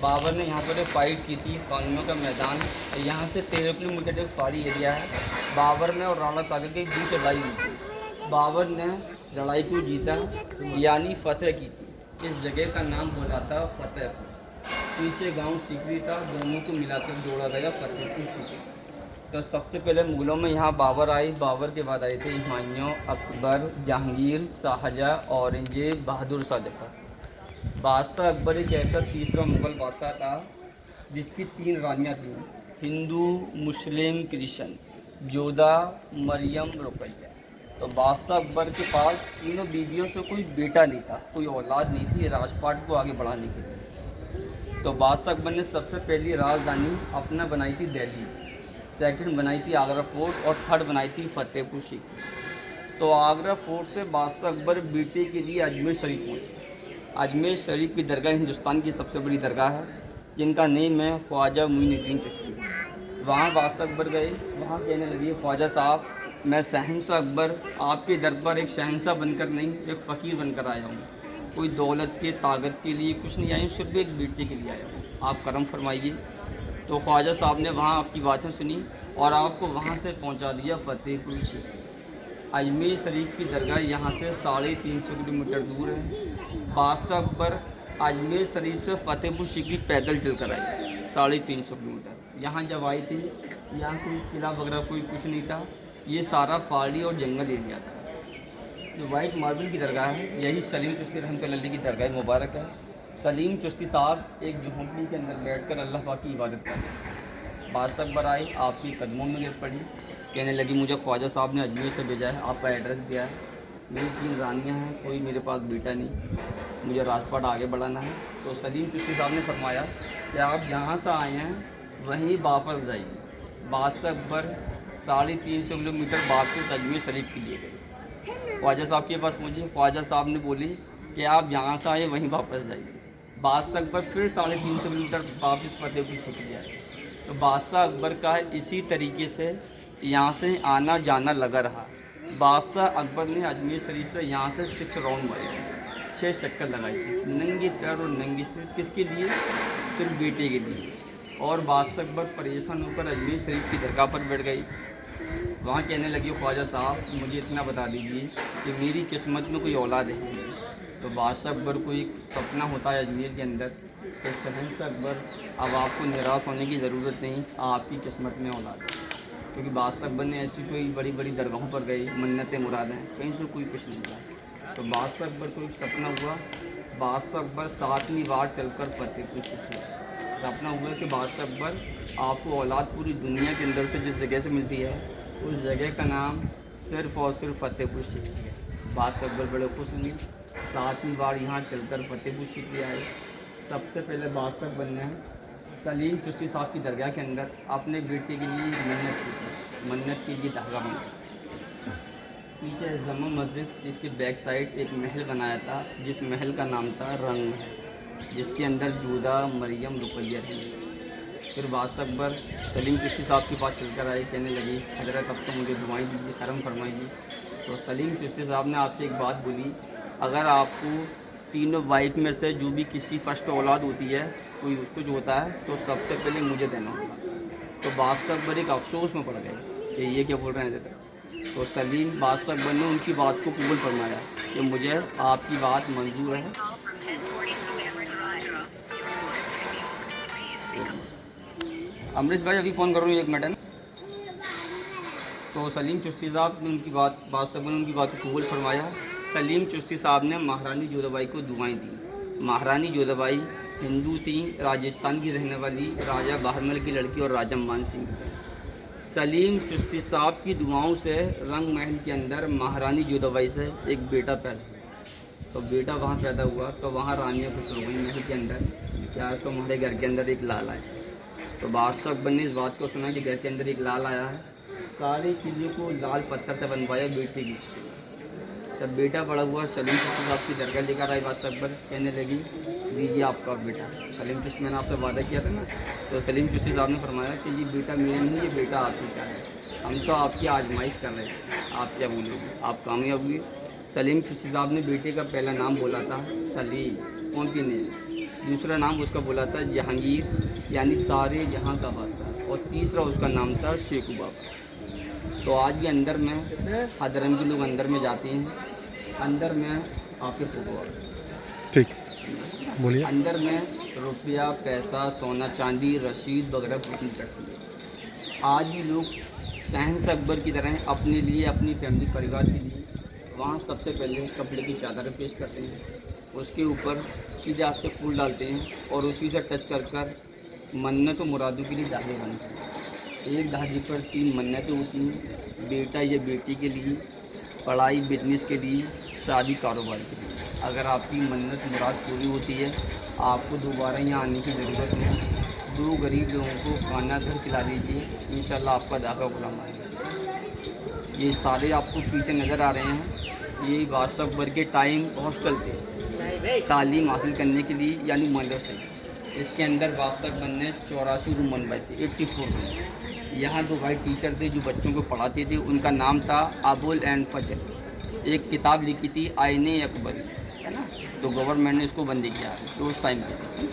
بابر نے یہاں پر ایک فائٹ کی تھی، قانونوں کا میدان، یہاں سے 13 کلومیٹر ایک پہاڑی ایریا ہے۔ بابر نے اور رانا ساگر کے بیچ لڑائی ہوئی تھی۔ بابر نے لڑائی کو جیتا یعنی فتح کی تھی۔ اس جگہ کا نام بولا تھا فتح پور۔ پیچھے گاؤں سیکری تھا، دونوں کو ملا کر جوڑا گیا فتح پور سیکری۔ تو سب سے پہلے مغلوں میں یہاں بابر آئے، بابر کے بعد آئے تھے ہمایوں، اکبر، جہانگیر، شاہجہاں، اورنگزیب، بہادر شاہ ظفر۔ بادشاہ اکبر ایک ایسا تیسرا مغل بادشاہ تھا جس کی 3 رانیاں تھیں، ہندو، مسلم، کرسچن، جودھا، مریم، رقیہ۔ تو بادشاہ اکبر کے پاس تینوں بیویوں سے کوئی بیٹا نہیں تھا، کوئی اولاد نہیں تھی راج پاٹ کو آگے بڑھانے کے لیے۔ تو بادشاہ اکبر نے سب سے پہلی راجدھانی اپنا بنائی تھی دہلی، سیکنڈ بنائی تھی آگرہ فورٹ، اور تھرڈ بنائی تھی فتح پور سیکری۔ تو آگرہ فورٹ سے بادشاہ اکبر بیٹے کے لیے اجمیر شریف پہنچے۔ اجمیر شریف کی درگاہ ہندوستان کی سب سے بڑی درگاہ ہے، جن کا نیم ہے خواجہ معین الدین چشتی۔ وہاں بادشاہ اکبر گئے، وہاں کہنے لگے خواجہ صاحب میں شہنشاہ اکبر آپ کے در پر ایک شہنشاہ بن کر نہیں، ایک فقیر بن کر آیا ہوں۔ کوئی دولت کے طاقت کے لیے کچھ نہیں آیا ہوں، صرف ایک بیٹے کے لیے آیا ہوں، آپ کرم فرمائیے۔ تو خواجہ صاحب نے وہاں آپ کی باتیں سنی اور آپ کو وہاں سے پہنچا دیا فتح پور سیکری۔ اجمیر شریف کی درگاہ یہاں سے 350 کلومیٹر دور ہے۔ بادشاہ اکبر اجمیر شریف سے فتح پور سیکری پیدل چل کر آئے 350 کلومیٹر۔ یہاں جب آئی تھی یہاں کوئی قلعہ وغیرہ کوئی کچھ نہیں تھا، یہ سارا پہاڑی اور جنگل ایریا تھا۔ جو وائٹ ماربل کی درگاہ ہے یہی سلیم چشتی رحمۃ اللہ علیہ کی درگاہ مبارک ہے۔ سلیم چشتی صاحب ایک جھونپڑی کے اندر بیٹھ کر اللہ پاک کی عبادت کرتے ہیں۔ بادشاہ اکبر آئے، آپ کی قدموں میں گر پڑی، کہنے لگی مجھے خواجہ صاحب نے اجمیر سے بھیجا ہے، آپ کا ایڈریس دیا ہے، میری 3 رانیاں ہیں، کوئی میرے پاس بیٹا نہیں، مجھے راجپاٹ آگے بڑھانا ہے۔ تو سلیم چشتی صاحب نے فرمایا کہ آپ جہاں سے آئے ہیں وہیں واپس جائیے۔ بادشاہ اکبر 350 کلومیٹر واپس اجمیر شریف کے لیے گئے۔ خواجہ صاحب کے پاس پہنچے، خواجہ صاحب نے بولی کہ آپ جہاں سے آئے وہیں واپس جائیے۔ بادشاہ اکبر پھر 350 کلومیٹر واپس فتح پور سیکری آئے۔ تو بادشاہ اکبر کا اسی طریقے سے یہاں سے آنا جانا لگا رہا۔ بادشاہ اکبر نے اجمیر شریف سے یہاں سے 6 راؤنڈ مارے، 6 چکر لگائی تھی، ننگے پیر اور ننگی سر، کس کے لیے؟ صرف بیٹے کے لیے۔ اور بادشاہ اکبر پریشان ہو کر اجمیر شریف کی درگاہ پر بیٹھ گئی۔ وہاں کہنے لگی خواجہ صاحب مجھے اتنا بتا دیجیے کہ میری قسمت میں کوئی اولاد ہے نہیں۔ تو بادشاہ اکبر کو ایک سپنا ہوتا ہے اجمیر کے اندر کہ شہنشاہ اکبر اب آپ کو نراش ہونے کی ضرورت نہیں، آپ کی قسمت میں اولاد ہے۔ کیونکہ بادشاہ اکبر نے ایسی کوئی بڑی بڑی درگاہوں پر گئی، منتیں مرادیں، کہیں سے کوئی کچھ نہیں ملا۔ تو بادشاہ اکبر کو ایک سپنا ہوا، بادشاہ اکبر 7ویں بار چل کر فتح پور سیکری۔ سپنا ہوا کہ بادشاہ اکبر آپ کو اولاد پوری دنیا کے اندر سے جس جگہ سے ملتی ہے اس جگہ کا نام صرف اور صرف فتح پور سیکری ہے۔ بادشاہ اکبر بڑے خوش ہوئے، 7ویں بار یہاں چل کر فتح پور سیکری آئے۔ سب سے پہلے بادشاہ اکبر نے سلیم چشتی صاحب کی درگاہ کے اندر اپنے بیٹے کے لیے منت کی تھی، منت کے لیے دھاگا بنا۔ پیچھے جامع مسجد جس کے بیک سائڈ ایک محل بنایا تھا جس محل کا نام تھا رنگ محل، جس کے اندر جودھا، مریم، رقیہ تھی۔ پھر بادشاہ اکبر سلیم چشتی صاحب کے پاس چل کر آئے، کہنے لگی حضرت اب تو مجھے دعائیں دیجیے، کرم فرمائیے۔ تو سلیم چشتی صاحب نے آپ سے ایک بات بولی، اگر آپ کو تینوں وائف میں سے جو بھی کسی فرسٹ اولاد ہوتی ہے، کوئی کچھ ہوتا ہے تو سب سے پہلے مجھے دینا ہوگا۔ تو بادشاہ اکبر ایک افسوس میں پڑ گئے کہ یہ کیا بول رہے ہیں حضرت۔ تو سلیم بادشاہ اکبر نے ان کی بات کو قبول فرمایا کہ مجھے آپ کی بات منظور ہے۔ امریش بھائی ابھی فون کر رہا ہوں، 1 منٹ ہے۔ تو سلیم چشتی صاحب نے ان کی بات، بادشاہ اکبر نے ان کی بات کو قبول فرمایا۔ سلیم چشتی صاحب نے مہارانی جودھا بائی کو دعائیں دیں۔ مہارانی جودھا بائی ہندو تھیں، راجستھان کی رہنے والی، راجہ باہرمل کی لڑکی اور راجہ مان سنگھ کی۔ سلیم چشتی صاحب کی دعاؤں سے رنگ محل کے اندر مہارانی جودھا بائی سے ایک بیٹا پیدا ہوا۔ تو بیٹا وہاں پیدا ہوا تو وہاں رانیاں خوش ہو گئیں محل کے اندر کہ آج تو ہمارے گھر کے اندر ایک لال آیا۔ تو بادشاہ اکبر نے اس بات کو سنا کہ گھر کے اندر ایک لال آیا ہے، سارے قلعے کو لال پتھر سے بنوایا بیٹے کی۔ جب بیٹا بڑا ہوا سلیم چشتی صاحب کی درگاہ لے کر آئے بادشاہ اکبر، کہنے لگی دیجیے آپ کا بیٹا۔ سلیم چشتی، میں نے آپ سے وعدہ کیا تھا نا۔ تو سلیم چشتی صاحب نے فرمایا کہ یہ بیٹا میرا نہیں، یہ بیٹا آپ ہی کا ہے، ہم تو آپ کی آزمائش کر رہے ہیں، آپ کیا بولو گے، آپ کامیاب ہوئے۔ سلیم چشتی صاحب نے بیٹے کا پہلا نام بولا تھا سلیم، کون کی نہیں، دوسرا نام اس کا بولا تھا جہانگیر یعنی سارے جہاں کا بادشاہ، اور تیسرا اس کا نام تھا شیخو بابا۔ تو آج بھی اندر میں حضرنگ لوگ اندر میں جاتے ہیں، اندر میں آپ کے فوٹو ٹھیک بولیے۔ اندر میں روپیہ پیسہ سونا چاندی رسید وغیرہ کچھ نہیں کرتی ہے۔ آج بھی لوگ شہنشاہ اکبر کی طرح اپنے لیے اپنی فیملی پریوار کے لیے وہاں سب سے پہلے کپڑے کی چادریں پیش کرتے ہیں، اس کے اوپر سیدھے ہاتھ سے پھول ڈالتے ہیں اور اسی سے ٹچ کر کر منت و مرادوں کے لیے دھاگے بنتے ہیں۔ ایک دھاگے پر 3 منتیں ہوتی ہیں، بیٹا یا بیٹی کے لیے، پڑھائی بزنس کے لیے، شادی کاروبار کے لیے۔ اگر آپ کی منت مراد پوری ہوتی ہے آپ کو دوبارہ یہاں آنے کی ضرورت نہیں، 2 غریب لوگوں کو کھانا گھر کھلا دیجیے، انشاءاللہ آپ کا دھاگا غلام آئے گا۔ یہ سارے آپ کو پیچھے نظر آ رہے ہیں، یہ بادشاہ اکبر کے ٹائم ہاسٹل تھے تعلیم حاصل کرنے کے لیے، یعنی مدرسے۔ اس کے اندر بادشاہ اکبر نے 84 روم بنوائے تھے، 84 روم۔ یہاں 2 بھائی ٹیچر تھے جو بچوں کو پڑھاتے تھے، ان کا نام تھا ابول اینڈ فجر۔ ایک کتاب لکھی تھی آئین اکبری، ہے نا، تو گورنمنٹ نے اس کو بند کیا ہے، تو اس ٹائم پہ